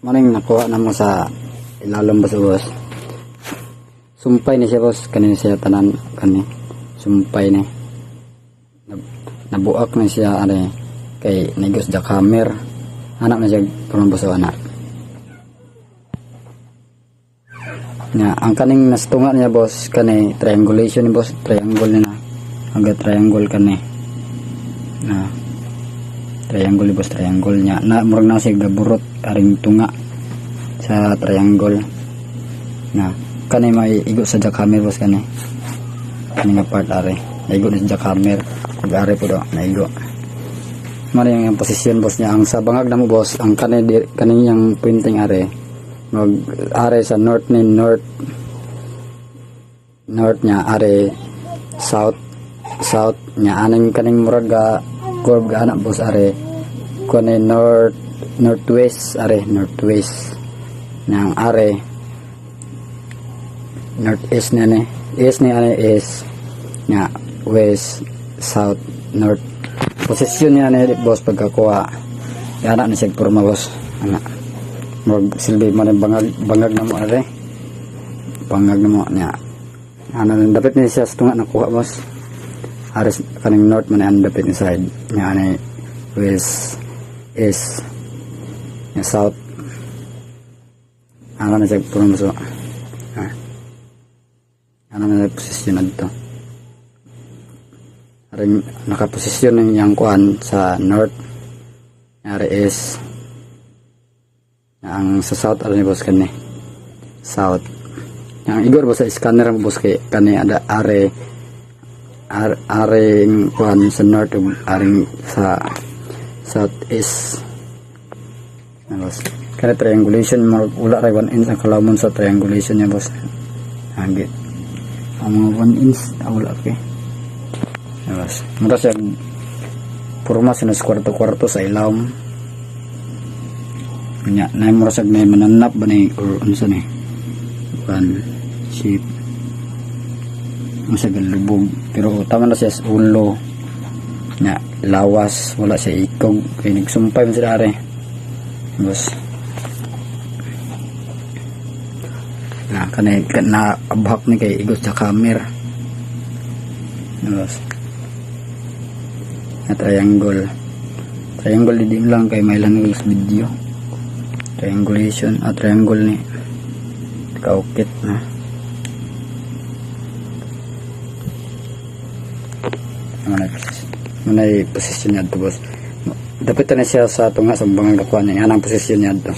Maning nakuha na mo sa ilalom ba sa boss. Sumpay ni siya boss, kanina siya tanan kani. Sumpay ni. Nabuak na siya are kay negos da kamer. Anak na siya karon boss anak. Nya ang kaning nastunga niya boss kani triangulation ni boss, triangle ni na. Hangga triangle kani. Na triangle ni boss, triangle nya. Na murag na siya gaburot aring tunga sa triangle. Na kani may igo sa jackhammer boss kani. Kani nga part are. Naigo na sa jackhammer. Pag-ari po do, naigo. Mari yung posisyon boss niya. Ang sa bangag na mo boss, ang kani yung pointing are. Mag-are sa north ni north niya are south niya. Aning kaning murag ga curve ga anak boss are. Kani northwest are, northwest. Nang are northeast niya ni. East ni are is nga west, south, north. Posisyon niya ni boss pagkakuha. Anak ni siya purma boss. Anak. Mag silbi man bangag na mo are. Bangag na mo niya. Ano dapat ni siya tunga nakuha boss. Ares kaning north man ang dapat ni side. Niya ani west, east, niya south. Ano na siya purma so. Ano na posisyon na dito. Aring nakaposisyon ng yang kuan sa north. Are is ang sa south ano ni boss kani. South. Yang igor boss sa scanner mo boss kay kani ada are kuan sa north aring sa southeast. Ano boss. Kaya triangulation mo wala ra 1 inch ang kalawon sa triangulation niya boss. Hangit. Ang 1 inch wala okay. Yes. Mura siya purma sinas kwarto-kwarto sa ilawom. Nya na mura siya may mananap ba ni or unsa ni? Kan sheep. Masa galubog pero tama na siya sa ulo. Nya lawas wala siya ikog kay nagsumpay man sila are. Bos. Na kanay na abhak ni kay igos sa camera. Bos. Na triangle di lang kay may lang video triangulation at triangle ni kaukit na manay posisyon niya to boss. Dapat na siya sa tunga sa bangang dakuan niya anang posisyon niya to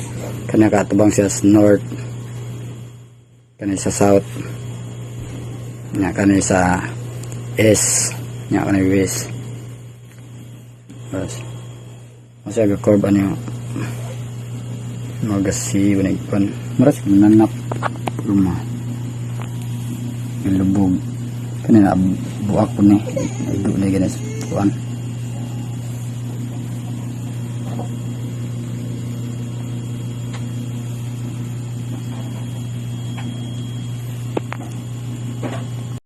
kanya katubang siya sa north kanya sa south niya kanya sa east niya kanya west. Bas. Masya ga curve ano yung magasi wanagpan. Maras nanap rumah. Yung lubog. Kanina buak po ni. Ido na ganas kuan.